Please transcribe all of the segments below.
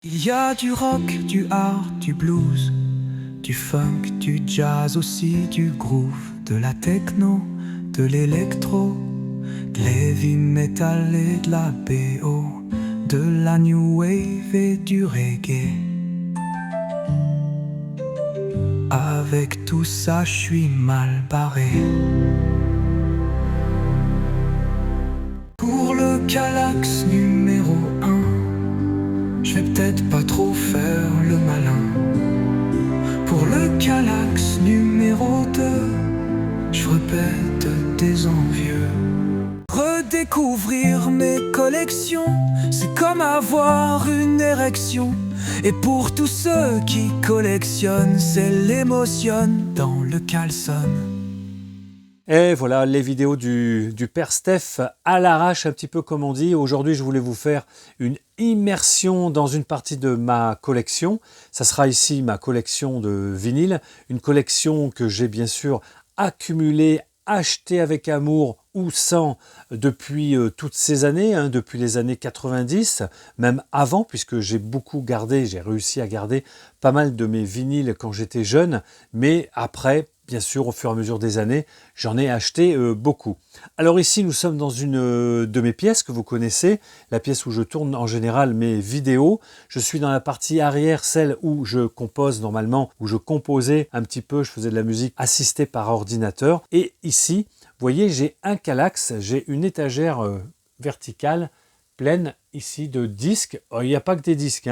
Il y a du rock, du art, du blues, du funk, du jazz aussi, du groove, de la techno, de l'électro, de l'heavy metal et de la BO, de la new wave et du reggae. Avec tout ça, je suis mal barré. Pour le Calax numéro 1, je vais peut-être pas trop faire le malin. Pour le Calax numéro 2, je répète des envieux. Redécouvrir mes collections, c'est comme avoir une érection. Et pour tous ceux qui collectionnent, c'est l'émotion dans le caleçon. Et voilà les vidéos du Père Steph à l'arrache, un petit peu comme on dit. Aujourd'hui, je voulais vous faire une immersion dans une partie de ma collection. Ça sera ici ma collection de vinyles, une collection que j'ai bien sûr accumulée, achetée avec amour ou sans depuis toutes ces années, depuis les années 90, même avant, puisque j'ai beaucoup gardé, j'ai réussi à garder pas mal de mes vinyles quand j'étais jeune, mais après, bien sûr, au fur et à mesure des années, j'en ai acheté beaucoup. Alors ici, nous sommes dans une de mes pièces que vous connaissez, la pièce où je tourne en général mes vidéos. Je suis dans la partie arrière, celle où je compose normalement, où je composais un petit peu, je faisais de la musique assistée par ordinateur. Et ici, vous voyez, j'ai un Calax, j'ai une étagère verticale pleine ici de disques. Il n'y a pas que des disques,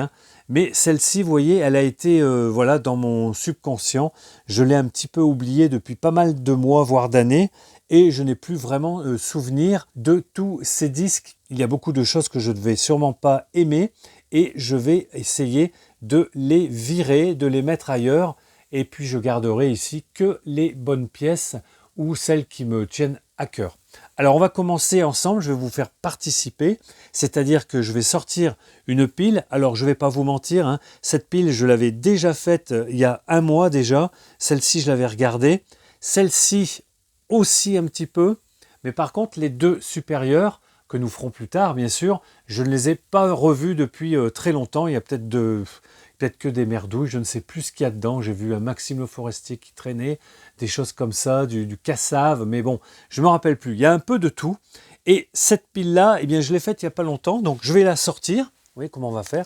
mais celle-ci, vous voyez, elle a été voilà, dans mon subconscient. Je l'ai un petit peu oubliée depuis pas mal de mois, voire d'années, et je n'ai plus vraiment souvenir de tous ces disques. Il y a beaucoup de choses que je ne vais sûrement pas aimer, et je vais essayer de les virer, de les mettre ailleurs, et puis je garderai ici que les bonnes pièces ou celles qui me tiennent à cœur. Alors on va commencer ensemble, je vais vous faire participer, c'est-à-dire que je vais sortir une pile. Alors je ne vais pas vous mentir, cette pile je l'avais déjà faite il y a un mois déjà, celle-ci je l'avais regardée, celle-ci aussi un petit peu, mais par contre les deux supérieures, que nous ferons plus tard bien sûr, je ne les ai pas revues depuis très longtemps. Il y a peut-être que des merdouilles, je ne sais plus ce qu'il y a dedans. J'ai vu un Maxime Le Forestier qui traînait, des choses comme ça, du cassave, mais bon, je ne me rappelle plus. Il y a un peu de tout. Et cette pile-là, eh bien, je l'ai faite il n'y a pas longtemps, donc je vais la sortir. Vous voyez comment on va faire?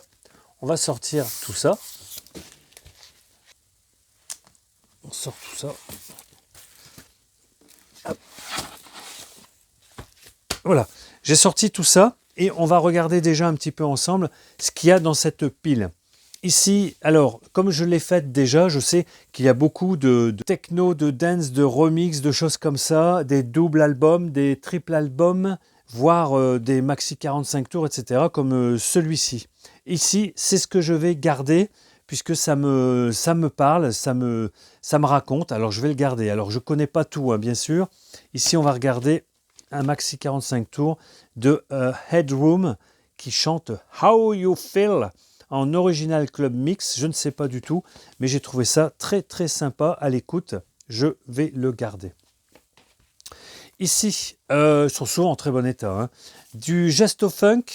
On va sortir tout ça. On sort tout ça. Hop. Voilà, j'ai sorti tout ça et on va regarder déjà un petit peu ensemble ce qu'il y a dans cette pile. Ici, alors, comme je l'ai faite déjà, je sais qu'il y a beaucoup de techno, de dance, de remix, de choses comme ça, des doubles albums, des triples albums, voire des maxi 45 tours, etc., comme celui-ci. Ici, c'est ce que je vais garder, puisque ça me parle, ça me raconte, alors je vais le garder. Alors, je ne connais pas tout, bien sûr. Ici, on va regarder un maxi 45 tours de Headroom qui chante « How You Feel » en original club mix, je ne sais pas du tout, mais j'ai trouvé ça très très sympa à l'écoute, je vais le garder. Ici, ils sont souvent en très bon état, du Gesto Funk,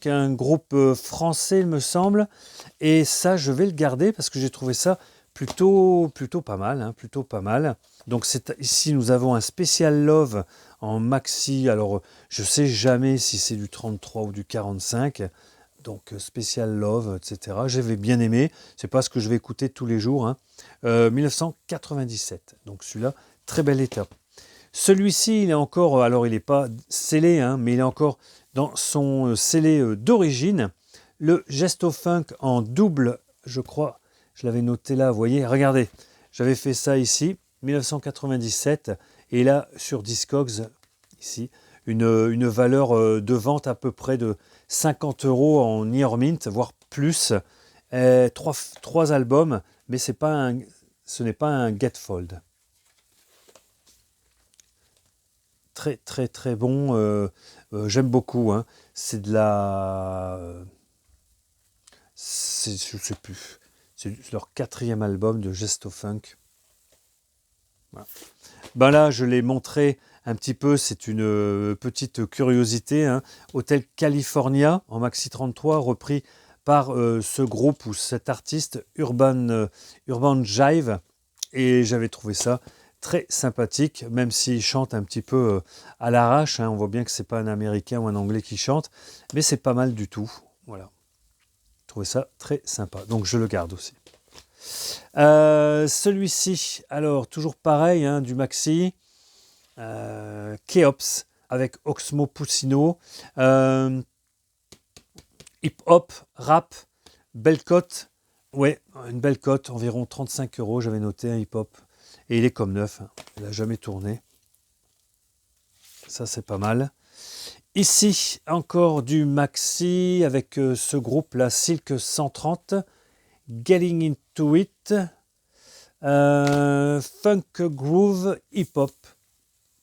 un groupe français il me semble, et ça je vais le garder parce que j'ai trouvé ça plutôt pas mal, plutôt pas mal. Donc ici nous avons un Special Love en maxi, alors je sais jamais si c'est du 33 ou du 45, donc Special Love, etc. J'avais bien aimé, c'est pas ce que je vais écouter tous les jours, 1997, donc celui-là, très bel état. Celui-ci, il est encore, alors il n'est pas scellé, mais il est encore dans son scellé d'origine, le Gesto Funk en double, je crois, je l'avais noté là, vous voyez, regardez, j'avais fait ça ici, 1997, et là, sur Discogs, ici, une valeur de vente à peu près de 50 € en Near Mint, voire plus. Trois albums, mais ce n'est pas un Getfold. Très très très bon, j'aime beaucoup. C'est de la... je ne sais plus. C'est leur 4e album de Gesto Funk. Voilà. Ben là, je l'ai montré un petit peu, c'est une petite curiosité. Hotel California en maxi 33, repris par ce groupe ou cet artiste Urban Jive. Et j'avais trouvé ça très sympathique, même s'il chante un petit peu à l'arrache. Hein, on voit bien que c'est pas un Américain ou un Anglais qui chante, mais c'est pas mal du tout. Voilà. Je trouvais ça très sympa. Donc je le garde aussi. Celui-ci, alors toujours pareil, hein, du maxi. Keops avec Oxmo Puccino. Hip-hop, rap, belle cote. Ouais, une belle cote, environ 35 €, j'avais noté un hip-hop. Et il est comme neuf, hein. Il n'a jamais tourné. Ça, c'est pas mal. Ici, encore du maxi avec ce groupe-là, Silk 130, Getting Into It, Funk Groove Hip-Hop.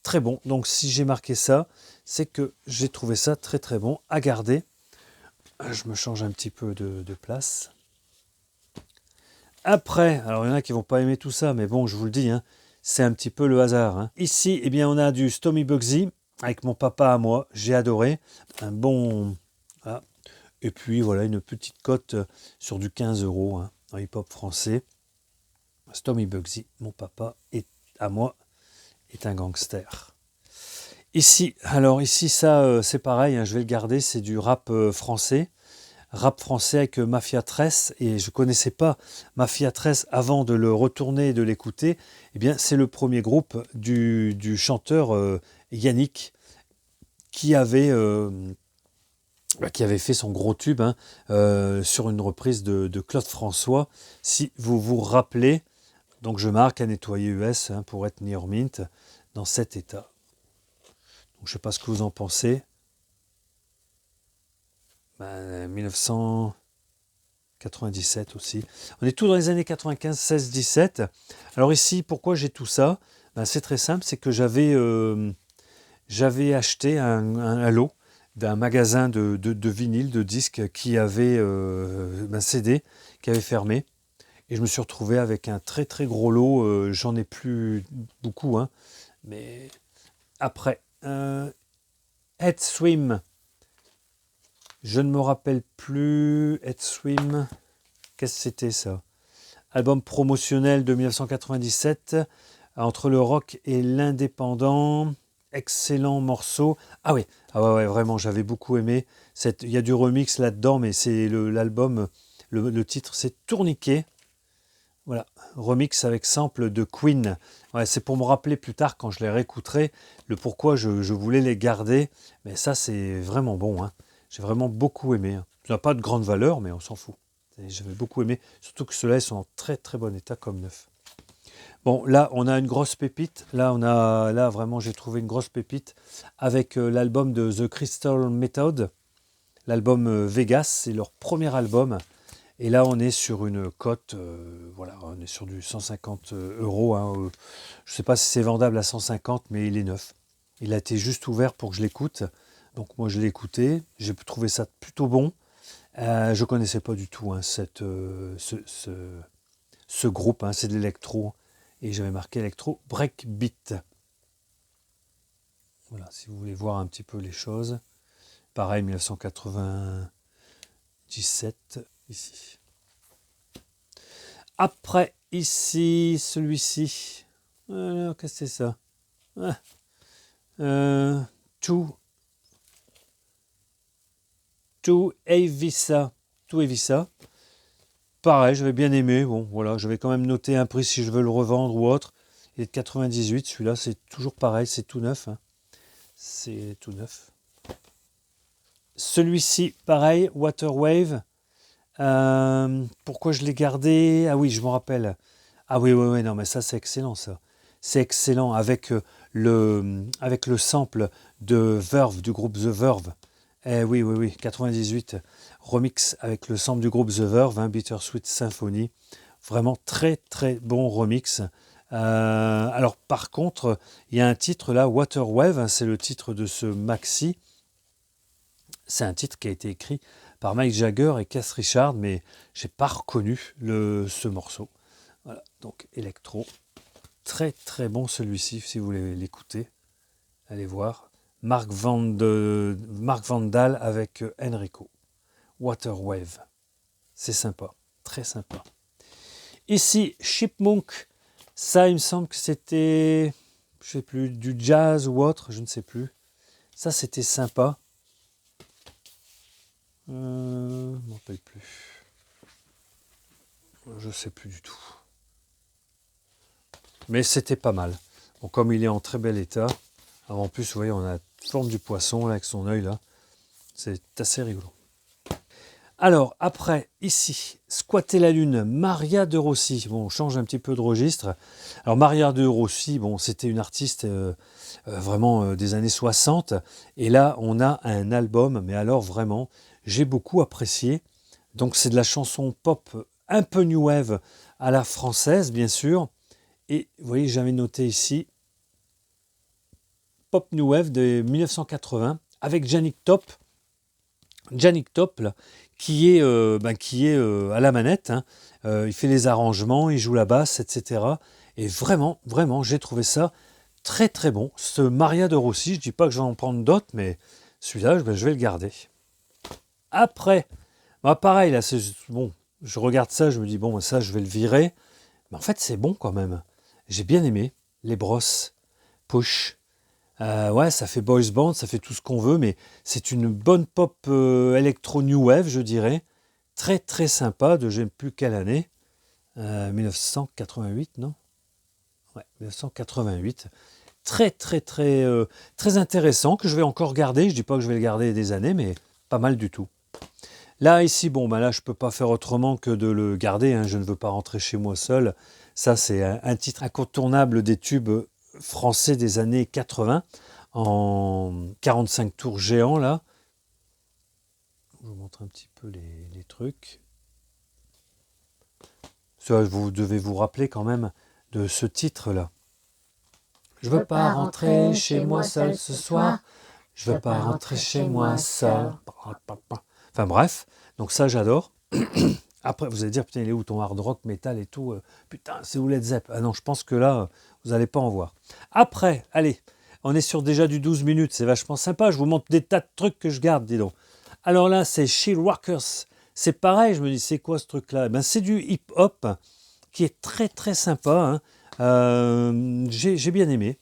Très bon. Donc, si j'ai marqué ça, c'est que j'ai trouvé ça très très bon à garder. Je me change un petit peu de place. Après, alors il y en a qui vont pas aimer tout ça, mais bon, je vous le dis, hein, c'est un petit peu le hasard. Hein. Ici, eh bien, on a du Stomy Bugsy avec mon papa à moi. J'ai adoré. Un bon... Voilà. Et puis, voilà, une petite cote sur du 15 € hein, en hip-hop français. Stomy Bugsy, mon papa est à moi, est un gangster. Ici, alors ici, ça, c'est pareil, hein, je vais le garder, c'est du rap français. Rap français avec Mafia 13, et je ne connaissais pas Mafia 13 avant de le retourner et de l'écouter. Eh bien, c'est le premier groupe du chanteur Yannick qui avait fait son gros tube hein, sur une reprise de Claude François. Si vous vous rappelez, donc je marque à nettoyer US hein, pour être Near Mint dans cet état. Donc, je ne sais pas ce que vous en pensez. 1997 aussi. On est tout dans les années 95, 16, 17. Alors ici, pourquoi j'ai tout ça? C'est très simple, c'est que j'avais acheté un lot d'un magasin de vinyle, de disques qui avait un CD qui avait fermé. Et je me suis retrouvé avec un très très gros lot. J'en ai plus beaucoup, hein, mais après. Head Swim. Je ne me rappelle plus. Head Swim. Qu'est-ce que c'était ça? Album promotionnel de 1997. Entre le rock et l'indépendant. Excellent morceau. Ah oui, ouais, vraiment, j'avais beaucoup aimé. Il y a du remix là-dedans, mais c'est l'album. Le titre, c'est Tourniquet. Voilà, remix avec sample de Queen. Ouais, c'est pour me rappeler plus tard, quand je les réécouterai, le pourquoi je voulais les garder. Mais ça, c'est vraiment bon. Hein. J'ai vraiment beaucoup aimé. Hein. Ça n'a pas de grande valeur, mais on s'en fout. J'avais beaucoup aimé. Surtout que ceux-là, ils sont en très très bon état comme neuf. Bon, là, on a une grosse pépite. Là, vraiment, j'ai trouvé une grosse pépite avec l'album de The Crystal Method. L'album Vegas, c'est leur premier album. Et là, on est sur une cote, voilà, on est sur du 150 €. Hein, je ne sais pas si c'est vendable à 150, mais il est neuf. Il a été juste ouvert pour que je l'écoute. Donc moi, je l'ai écouté. J'ai trouvé ça plutôt bon. Je ne connaissais pas du tout hein, ce groupe. Hein, c'est de l'électro. Et j'avais marqué électro breakbeat. Voilà, si vous voulez voir un petit peu les choses. Pareil, 1997. Ici. Après, ici, celui-ci. Qu'est-ce que c'est ça? To Evisa. To Evisa. Pareil, j'avais bien aimé. Bon, voilà, je vais quand même noter un prix si je veux le revendre ou autre. Il est de 98. Celui-là, c'est toujours pareil, c'est tout neuf. Hein. C'est tout neuf. Celui-ci, pareil, Waterwave. Pourquoi je l'ai gardé? Ah oui, je me rappelle. Ah oui, non, mais ça, c'est excellent, ça. C'est excellent avec le sample de Verve, du groupe The Verve. Oui, 98. Remix avec le sample du groupe The Verve, hein, Bittersweet Symphony. Vraiment très, très bon remix. Alors, par contre, il y a un titre là, Waterwave, hein, c'est le titre de ce maxi. C'est un titre qui a été écrit par Mike Jagger et Keith Richards, mais je n'ai pas reconnu ce morceau. Voilà, donc électro. Très très bon celui-ci, si vous voulez l'écouter. Allez voir. Mark Vandal avec Enrico. Waterwave. c'est sympa, très sympa. Ici, Chipmunk, ça il me semble que c'était, je sais plus, du jazz ou autre, je ne sais plus. Ça c'était sympa. Je ne m'en rappelle plus. Je sais plus du tout. Mais c'était pas mal. Bon, comme il est en très bel état. Alors, en plus, vous voyez, on a la forme du poisson là, avec son œil là. C'est assez rigolo. Alors, après, ici, Squatter la Lune, Maria de Rossi. Bon, on change un petit peu de registre. Alors, Maria de Rossi, bon, c'était une artiste vraiment des années 60. Et là, on a un album, mais alors vraiment, j'ai beaucoup apprécié. Donc, c'est de la chanson pop un peu new wave à la française, bien sûr. Et vous voyez, j'avais noté ici, pop new wave de 1980, avec Janik Top. Janik Top, là, qui est à la manette, hein. Il fait les arrangements, il joue la basse, etc. Et vraiment, vraiment, j'ai trouvé ça très très bon. Ce Maria de Rossi, je ne dis pas que je vais en prendre d'autres, mais celui-là, je vais le garder. Après, bah pareil, là, c'est bon, je regarde ça, je me dis, bon, ça, je vais le virer. Mais en fait, c'est bon quand même. J'ai bien aimé les brosses, push. Ouais, ça fait boys band, ça fait tout ce qu'on veut, mais c'est une bonne pop électro new wave, je dirais. Très très sympa, de je ne sais plus quelle année. 1988, non? Ouais, 1988. Très très très très intéressant, que je vais encore garder. Je dis pas que je vais le garder des années, mais pas mal du tout. Là, ici, bon, ben là, je peux pas faire autrement que de le garder, hein. Je ne veux pas rentrer chez moi seul. Ça, c'est un titre incontournable des tubes français des années 80 en 45 tours géants là. Je vous montre un petit peu les trucs. Ça, vous devez vous rappeler quand même de ce titre là. Je veux pas rentrer chez moi seul ce soir. Je veux pas rentrer chez moi seul. Enfin bref, donc ça j'adore. Après, vous allez dire, putain, il est où ton hard rock, métal et tout putain, c'est où Led Zepp? Ah non, je pense que là, vous n'allez pas en voir. Après, allez, on est sur déjà du 12 minutes, c'est vachement sympa. Je vous montre des tas de trucs que je garde, dis donc. Alors là, c'est She Rockers. C'est pareil, je me dis, c'est quoi ce truc-là? Eh ben, c'est du hip-hop qui est très très sympa, hein. J'ai bien aimé.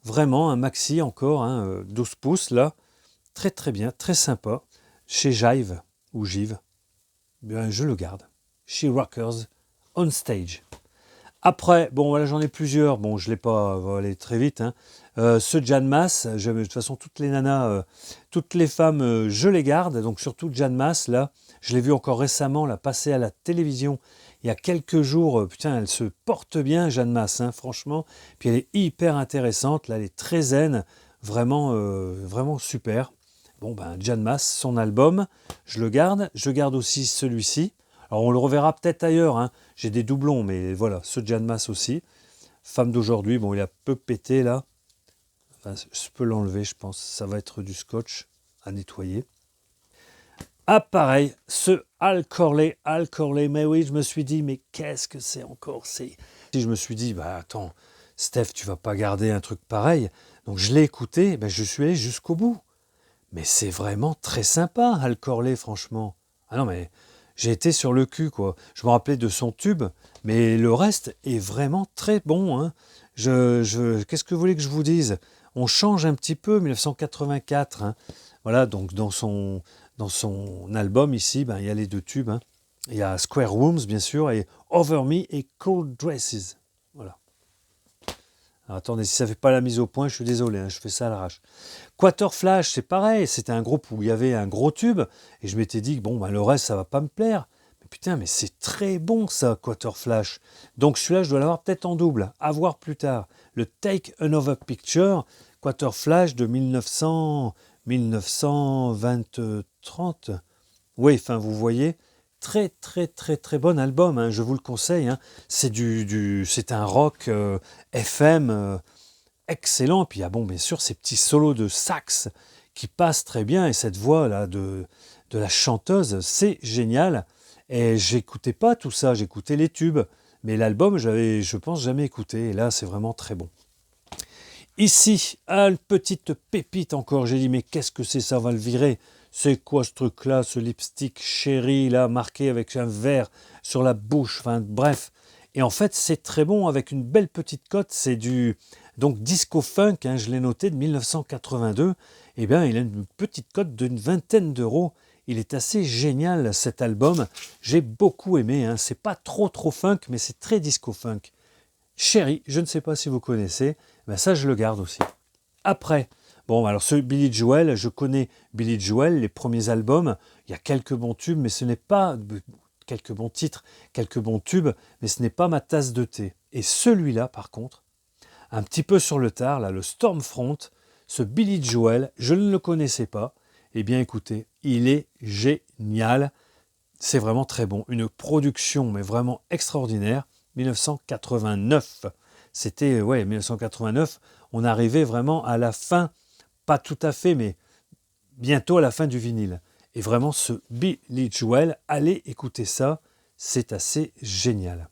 Vraiment, un maxi encore, hein, 12 pouces là. Très très bien, très sympa. Chez Jive, ou Jive. Bien, je le garde. She Rockers on Stage. Après, bon, voilà, j'en ai plusieurs. Bon, je ne l'ai pas, on va aller très vite, hein. Ce Jan Mass, de toute façon, toutes les nanas, toutes les femmes, je les garde. Donc, surtout Jan Mass, là, je l'ai vu encore récemment, là, passer à la télévision il y a quelques jours. Putain, elle se porte bien, Jan Mass, hein, franchement. Puis, elle est hyper intéressante. Là, elle est très zen. Vraiment, vraiment super. Bon, ben, Jan Mass, son album, je le garde. Je garde aussi celui-ci. Alors, on le reverra peut-être ailleurs, hein. J'ai des doublons, mais voilà, ce Jan Mass aussi. Femme d'aujourd'hui, bon, il a peu pété, là. Enfin, je peux l'enlever, je pense. Ça va être du scotch à nettoyer. Ah, pareil, ce Al Corley, mais oui, je me suis dit, mais qu'est-ce que c'est encore? Si je me suis dit, bah attends, Steph, tu vas pas garder un truc pareil. Donc, je l'ai écouté, ben, je suis allé jusqu'au bout. Mais c'est vraiment très sympa, Al Corley, franchement. Ah non, mais j'ai été sur le cul, quoi. Je me rappelais de son tube, mais le reste est vraiment très bon, hein. Qu'est-ce que vous voulez que je vous dise? On change un petit peu, 1984, hein. Voilà, donc dans son album ici, ben, il y a les deux tubes, hein. Il y a Square Rooms, bien sûr, et Over Me et Cold Dresses. Voilà. Alors, attendez, si ça ne fait pas la mise au point, je suis désolé, hein, je fais ça à l'arrache. Quater Flash, c'est pareil, c'était un groupe où il y avait un gros tube, et je m'étais dit que bon, ben, le reste, ça va pas me plaire. Mais putain, mais c'est très bon ça, Quater Flash. Donc celui-là, je dois l'avoir peut-être en double, à voir plus tard. Le Take Another Picture, Quater Flash de 1920-30. Oui, enfin, vous voyez, très très très très bon album, hein, je vous le conseille, hein. C'est c'est un rock FM excellent. Puis il y a bon, bien sûr, ces petits solos de sax qui passent très bien, et cette voix là de la chanteuse, c'est génial. Et j'écoutais pas tout ça, j'écoutais les tubes, mais l'album, j'avais, je pense, jamais écouté. Et là, c'est vraiment très bon. Ici, une petite pépite encore. J'ai dit, mais qu'est-ce que c'est ça? On va le virer. c'est quoi ce truc-là, ce lipstick chéri, là, marqué avec un vert sur la bouche, enfin bref. Et en fait, c'est très bon, avec une belle petite cote, c'est du donc disco funk, hein, je l'ai noté, de 1982. Eh bien, il a une petite cote d'une vingtaine d'euros. Il est assez génial, cet album. J'ai beaucoup aimé, hein. C'est pas trop funk, mais c'est très disco funk. Chéri, je ne sais pas si vous connaissez, ben ça je le garde aussi. Après, bon, alors ce Billy Joel, je connais Billy Joel, les premiers albums, il y a quelques bons tubes, mais ce n'est pas quelques bons titres, quelques bons tubes, mais ce n'est pas ma tasse de thé. Et celui-là, par contre, un petit peu sur le tard, là, le Stormfront, ce Billy Joel, je ne le connaissais pas. Eh bien, écoutez, il est génial. C'est vraiment très bon. Une production, mais vraiment extraordinaire. 1989. C'était, ouais, 1989. On arrivait vraiment à la fin, pas tout à fait, mais bientôt à la fin du vinyle. Et vraiment, ce Billy Joel, allez écouter ça, c'est assez génial.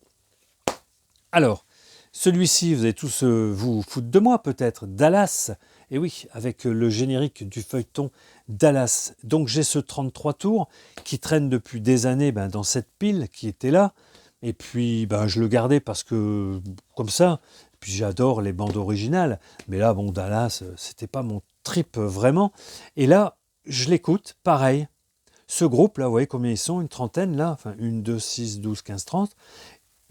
Alors, celui-ci, vous allez tous vous foutre de moi peut-être, Dallas. Et oui, avec le générique du feuilleton Dallas. Donc j'ai ce 33 tours qui traîne depuis des années dans cette pile qui était là. Et puis je le gardais parce que comme ça. Puis j'adore les bandes originales. Mais là, bon, Dallas, c'était pas mon trip vraiment. Et là, je l'écoute, pareil. Ce groupe là, vous voyez combien ils sont, une trentaine là, enfin 1, 2, 6, 12, 15, 30.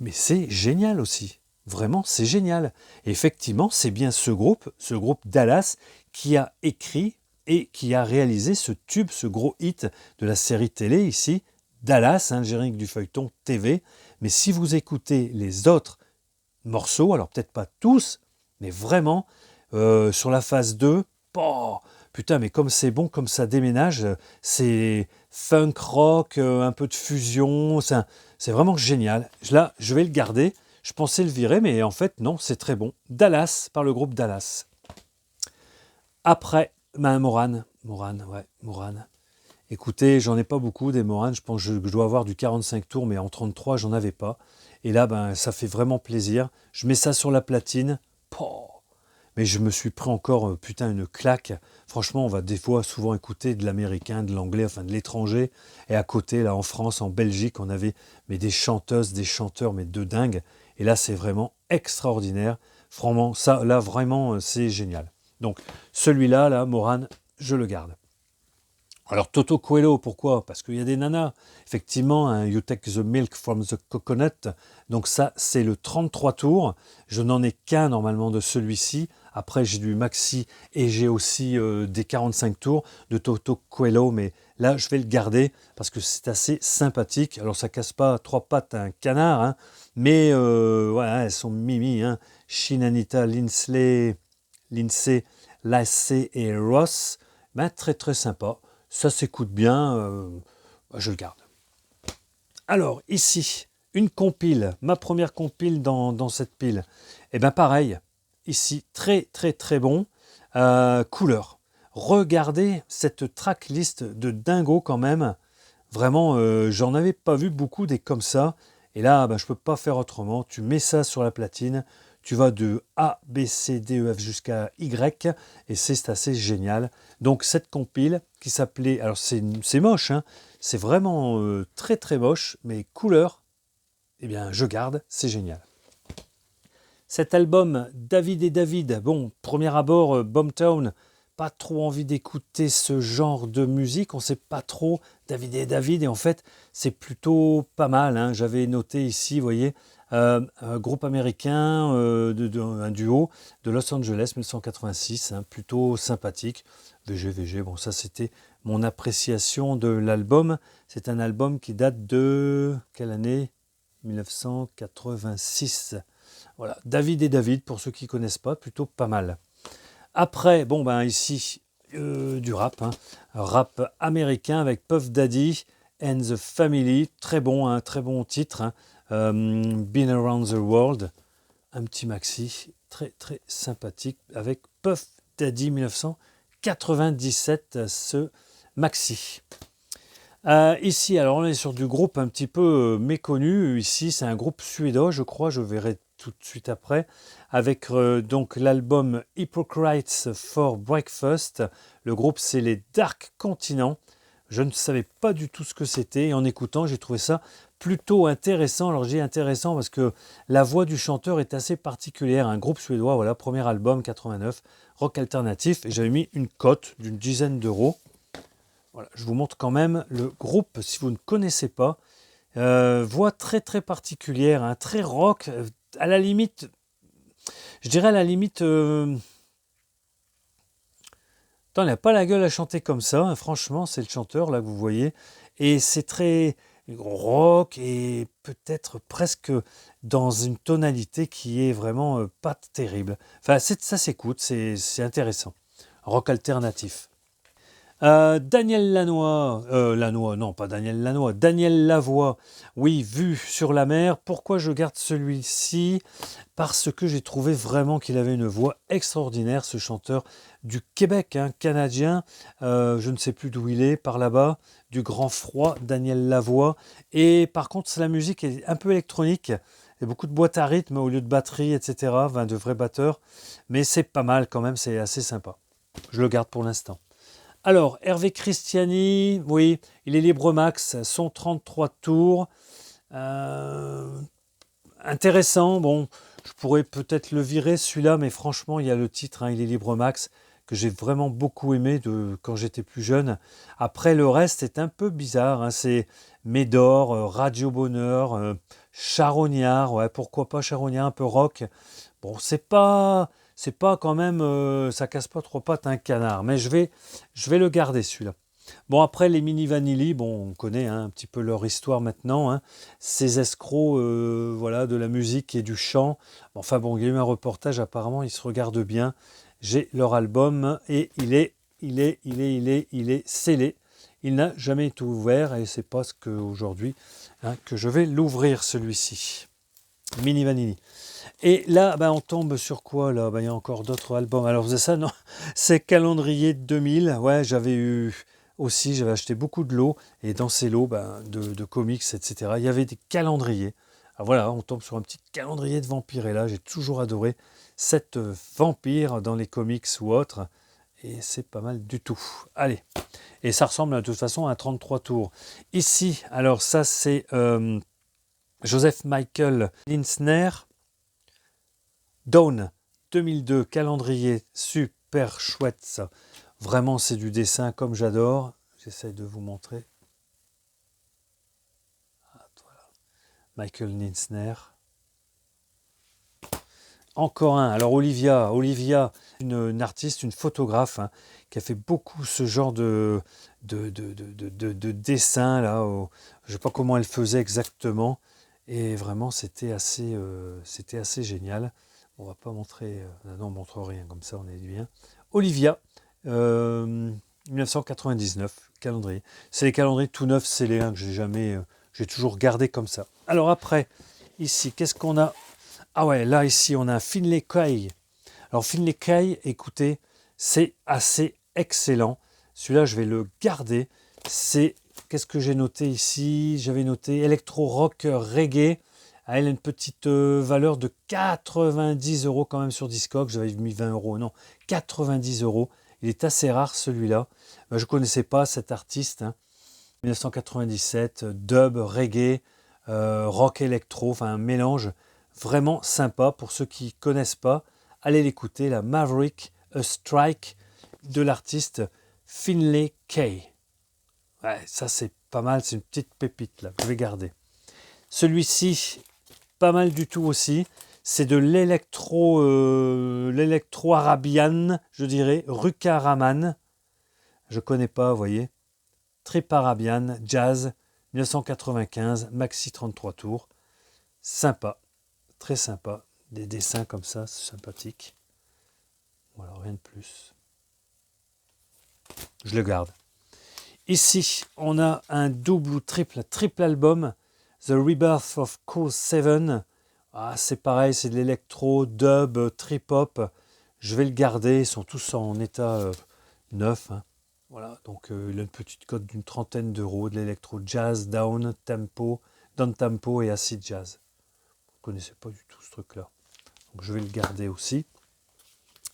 Mais c'est génial aussi. Vraiment, c'est génial. Et effectivement, c'est bien ce groupe Dallas, qui a écrit et qui a réalisé ce tube, ce gros hit de la série télé ici, Dallas, le générique du feuilleton TV. Mais si vous écoutez les autres morceaux, alors peut-être pas tous, mais vraiment, sur la phase 2, oh, putain, mais comme c'est bon, comme ça déménage, c'est funk rock, un peu de fusion, c'est vraiment génial. Là, je vais le garder. Je pensais le virer, mais en fait, non, c'est très bon. Dallas, par le groupe Dallas. Après, Moran. Écoutez, j'en ai pas beaucoup des Moran. Je pense que je dois avoir du 45 tours, mais en 33, j'en avais pas. Et là, ça fait vraiment plaisir. Je mets ça sur la platine. Mais je me suis pris encore, une claque. Franchement, on va des fois souvent écouter de l'américain, de l'anglais, enfin de l'étranger. Et à côté, là, en France, en Belgique, on avait des chanteuses, des chanteurs, mais de dingue. Et là, c'est vraiment extraordinaire. Franchement, ça, là, vraiment, c'est génial. Donc, celui-là, là, Moran, je le garde. Alors, Toto Coelho, pourquoi? Parce qu'il y a des nanas. Effectivement, You Take the Milk from the Coconut. Donc ça, c'est le 33 tours. Je n'en ai qu'un normalement de celui-ci. Après, j'ai du maxi et j'ai aussi des 45 tours de Toto Coelho. Mais là, je vais le garder parce que c'est assez sympathique. Alors, ça casse pas 3 pattes à un canard. Mais voilà, elles sont mimi. Shinanita, Lindsay, Lacey et Ross. Très, très sympa. Ça s'écoute bien, je le garde. Alors, ici, une compile, ma première compile dans cette pile. Et bien pareil, ici, très très très bon. Couleur. Regardez cette tracklist de dingo quand même. Vraiment, j'en avais pas vu beaucoup des comme ça. Et là, je peux pas faire autrement. Tu mets ça sur la platine. Tu vas de A, B, C, D, E, F jusqu'à Y, et c'est assez génial. Donc cette compile qui s'appelait, alors c'est moche, c'est vraiment très très moche, mais couleur, eh bien je garde, c'est génial. Cet album, David et David, bon, premier abord, Boomtown, pas trop envie d'écouter ce genre de musique, on ne sait pas trop, David et David, et en fait c'est plutôt pas mal, j'avais noté ici, vous voyez, un groupe américain, un duo de Los Angeles 1986, plutôt sympathique. VG, bon ça c'était mon appréciation de l'album. C'est un album qui date de quelle année? 1986. Voilà, David et David, pour ceux qui ne connaissent pas, plutôt pas mal. Après, ici, du rap, rap américain avec Puff Daddy and the Family, très bon titre, Been Around the World, un petit maxi très très sympathique avec Puff Daddy 1997, ce maxi. Ici, alors on est sur du groupe un petit peu méconnu. Ici, c'est un groupe suédois, je crois, je verrai tout de suite après, avec donc l'album Hypocrites for Breakfast. Le groupe, c'est les Dark Continents. Je ne savais pas du tout ce que c'était et en écoutant, j'ai trouvé ça plutôt intéressant. Alors, je dis intéressant parce que la voix du chanteur est assez particulière. Un groupe suédois, voilà, premier album 89, rock alternatif. Et j'avais mis une cote d'une dizaine d'euros. Voilà, je vous montre quand même le groupe si vous ne connaissez pas. Voix très très particulière, hein, très rock, à la limite, je dirais à la limite. Il n'a pas la gueule à chanter comme ça, hein, franchement, c'est le chanteur là que vous voyez. Et c'est très rock et peut-être presque dans une tonalité qui est vraiment pas terrible. Enfin, ça s'écoute, c'est intéressant. Rock alternatif. Daniel Lanois, non pas Daniel Lanois, Daniel Lavoie, oui, Vue sur la mer. Pourquoi je garde celui-ci? Parce que j'ai trouvé vraiment qu'il avait une voix extraordinaire, ce chanteur du Québec, hein, canadien, je ne sais plus d'où il est, par là-bas, du Grand Froid, Daniel Lavoie. Et par contre, la musique est un peu électronique, il y a beaucoup de boîtes à rythme au lieu de batterie, etc., enfin, de vrais batteurs, mais c'est pas mal quand même, c'est assez sympa. Je le garde pour l'instant. Alors, Hervé Christiani, oui, il est libre max, son 33 tours. Intéressant, bon, je pourrais peut-être le virer celui-là, mais franchement, il y a le titre, hein, il est libre max, que j'ai vraiment beaucoup aimé quand j'étais plus jeune. Après, le reste est un peu bizarre, hein, c'est Médor, Radio Bonheur, Charognard, ouais, pourquoi pas Charognard, un peu rock. Bon, c'est pas quand même, ça casse pas trop pattes un canard, mais je vais le garder celui-là. Bon, après les Mini Vanilli, bon, on connaît hein, un petit peu leur histoire maintenant, hein. Ces escrocs, voilà, de la musique et du chant. Enfin bon, il y a eu un reportage, apparemment, ils se regardent bien. J'ai leur album et il est scellé. Il n'a jamais été ouvert et c'est pas ce qu'aujourd'hui hein, que je vais l'ouvrir celui-ci. Mini Vanilli. Et là, ben, on tombe sur quoi là? Ben, il y a encore d'autres albums. Alors, c'est ça, non? C'est Calendrier 2000. Ouais, j'avais acheté beaucoup de lots. Et dans ces lots ben, de comics, etc., il y avait des calendriers. Alors voilà, on tombe sur un petit calendrier de vampires. Et là, j'ai toujours adoré cette vampire dans les comics ou autres. Et c'est pas mal du tout. Allez. Et ça ressemble de toute façon à 33 tours. Ici, alors ça, c'est Joseph Michael Linsner. Dawn 2002, calendrier, super chouette ça. Vraiment, c'est du dessin comme j'adore. J'essaie de vous montrer. Voilà. Michael Ninsner. Encore un. Alors Olivia, une artiste, une photographe hein, qui a fait beaucoup ce genre de dessin là. Je ne sais pas comment elle faisait exactement. Et vraiment, c'était assez génial. On va pas montrer, non, on montre rien, comme ça on est bien. Olivia, 1999, calendrier. C'est les calendriers tout neufs scellés que j'ai toujours gardé comme ça. Alors après, ici, qu'est-ce qu'on a? Ah ouais, là ici on a un Finlay Kay. Alors Finlay Kay, écoutez, c'est assez excellent. Celui-là, je vais le garder. Qu'est-ce que j'ai noté ici? J'avais noté électro-rock reggae. Elle a une petite valeur de 90 € quand même sur Discogs. J'avais mis 20 €, non, 90 €. Il est assez rare celui-là. Je ne connaissais pas cet artiste. Hein. 1997, dub, reggae, rock électro, enfin un mélange vraiment sympa. Pour ceux qui ne connaissent pas, allez l'écouter, la Maverick A Strike de l'artiste Finlay Kay. Ouais, ça c'est pas mal, c'est une petite pépite là, je vais garder. Celui-ci, pas mal du tout aussi. C'est de l'électro-arabian, je dirais, Ruka Raman. Je connais pas, vous voyez. Trip Arabian, jazz, 1995, maxi 33 tours. Sympa, très sympa. Des dessins comme ça, c'est sympathique. Voilà, rien de plus. Je le garde. Ici, on a un double ou triple album. The Rebirth of Cool 7. Ah, c'est pareil, c'est de l'électro, dub, trip-hop. Je vais le garder, ils sont tous en état neuf. Hein. Voilà, donc il a une petite cote d'une 30aine d'euros, de l'électro jazz, down tempo et acid jazz. Vous ne connaissez pas du tout ce truc-là. Donc je vais le garder aussi.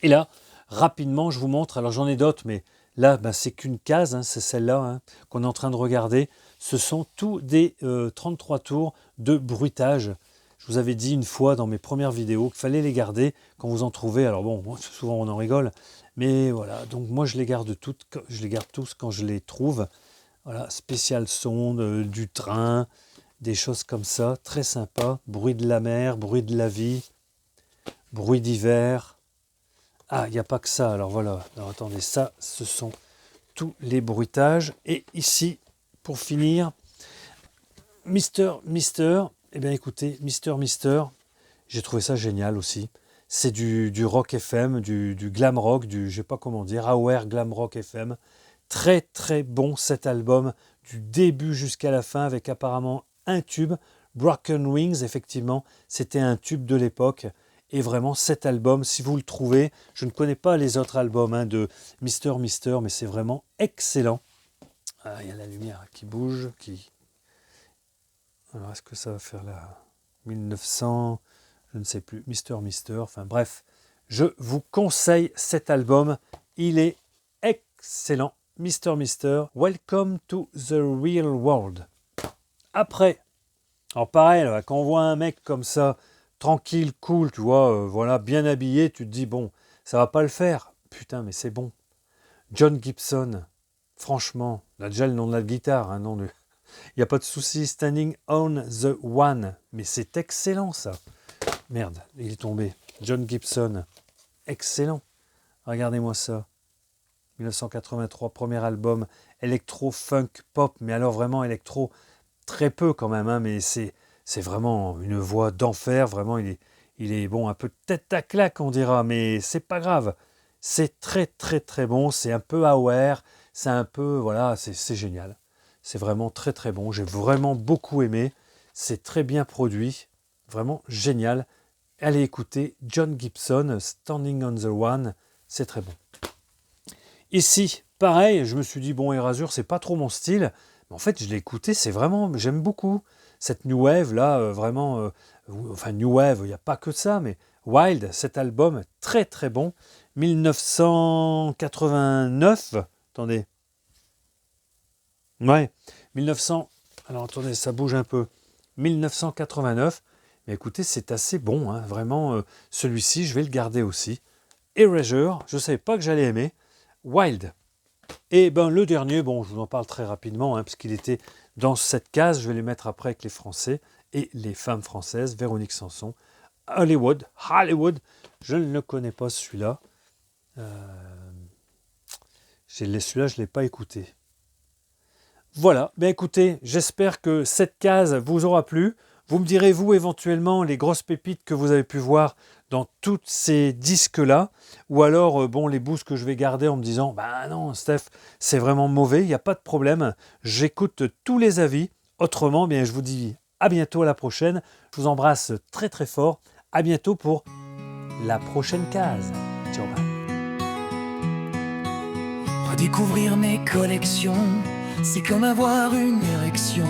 Et là, rapidement, je vous montre, alors j'en ai d'autres, mais Là, c'est qu'une case, hein, c'est celle-là hein, qu'on est en train de regarder. Ce sont tous des 33 tours de bruitage. Je vous avais dit une fois dans mes premières vidéos qu'il fallait les garder quand vous en trouvez. Alors bon, souvent on en rigole, mais voilà. Donc moi je les garde toutes, je les garde tous quand je les trouve. Voilà, spécial son, du train, des choses comme ça, très sympa. Bruit de la mer, bruit de la vie, bruit d'hiver. Ah, il n'y a pas que ça. Alors voilà, alors, attendez, ça, ce sont tous les bruitages. Et ici, pour finir, Mister, eh bien écoutez, Mister, j'ai trouvé ça génial aussi. C'est du rock FM, du glam rock, je sais pas comment dire, Aware Glam Rock FM. Très très bon cet album, du début jusqu'à la fin, avec apparemment un tube. Broken Wings, effectivement, c'était un tube de l'époque. Et vraiment, cet album, si vous le trouvez, je ne connais pas les autres albums hein, de Mister, mais c'est vraiment excellent. Ah, il y a la lumière qui bouge, Alors, est-ce que ça va faire là 1900, je ne sais plus, Mister, enfin bref. Je vous conseille cet album, il est excellent. Mister, Welcome to the Real World. Après, alors pareil, là, quand on voit un mec comme ça, tranquille, cool, tu vois, voilà, bien habillé, tu te dis, bon, ça va pas le faire. Putain, mais c'est bon. John Gibson, franchement, là déjà le nom de la guitare, hein, non, il n'y a pas de souci, Standing on the One, mais c'est excellent ça. Merde, il est tombé. John Gibson, excellent. Regardez-moi ça. 1983, premier album, électro, funk, pop, mais alors vraiment électro, très peu quand même, hein, mais c'est vraiment une voix d'enfer, vraiment il est bon, un peu tête à claque on dira, mais c'est pas grave. C'est très très très bon, c'est un peu aware, c'est un peu, voilà, c'est génial. C'est vraiment très très bon, j'ai vraiment beaucoup aimé, c'est très bien produit, vraiment génial. Allez écouter John Gibson, Standing on the One, c'est très bon. Ici, pareil, je me suis dit, bon, Erasure, c'est pas trop mon style, mais en fait, je l'ai écouté, c'est vraiment, j'aime beaucoup. Cette New Wave, là, vraiment, enfin, New Wave, il n'y a pas que ça, mais Wild, cet album, très très bon. 1989, attendez. Ouais, 1900, alors attendez, ça bouge un peu. 1989, mais écoutez, c'est assez bon, hein, vraiment, celui-ci, je vais le garder aussi. Erasure, je ne savais pas que j'allais aimer. Wild. Et ben le dernier, bon, je vous en parle très rapidement, hein, parce qu'il était dans cette case, je vais les mettre après avec les Français et les femmes françaises, Véronique Sanson, Hollywood, je ne le connais pas celui-là. Celui-là, je ne l'ai pas écouté. Voilà, ben écoutez, j'espère que cette case vous aura plu. Vous me direz, vous, éventuellement, les grosses pépites que vous avez pu voir dans tous ces disques-là, ou alors, bon, les boosts que je vais garder en me disant, bah non, Steph, c'est vraiment mauvais, il n'y a pas de problème, j'écoute tous les avis. Autrement, bien, je vous dis à bientôt, à la prochaine. Je vous embrasse très très fort. À bientôt pour la prochaine case. Ciao, bye. Redécouvrir mes collections, c'est comme avoir une érection.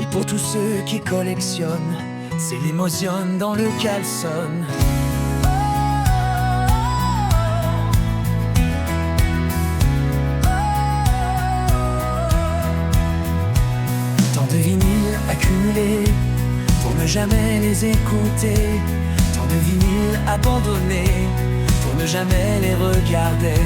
Et pour tous ceux qui collectionnent, c'est l'émotion dans le caleçon. Tant de vinyles accumulés pour ne jamais les écouter. Tant de vinyles abandonnés pour ne jamais les regarder.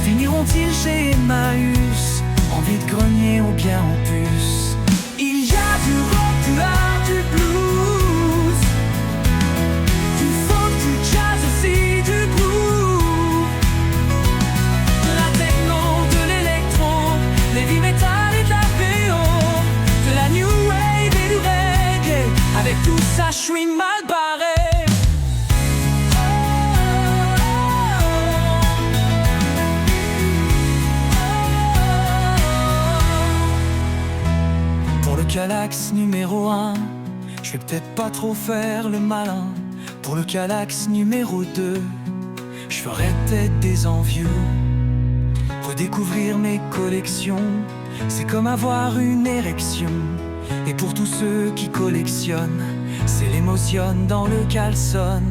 Finiront-ils chez Emmaüs, en vide-grenier ou bien en puce? Il y a du rock, du art, du blues, du folk, du jazz aussi, du groove, de la techno, de l'électro, l'heavy metal et de la VO, de la new wave et du reggae. Avec tout ça, je suis mal barré. Calax numéro 1, je vais peut-être pas trop faire le malin. Pour le Calax numéro 2, je ferai peut-être des envieux. Redécouvrir mes collections, c'est comme avoir une érection. Et pour tous ceux qui collectionnent, c'est l'émotion dans le caleçon.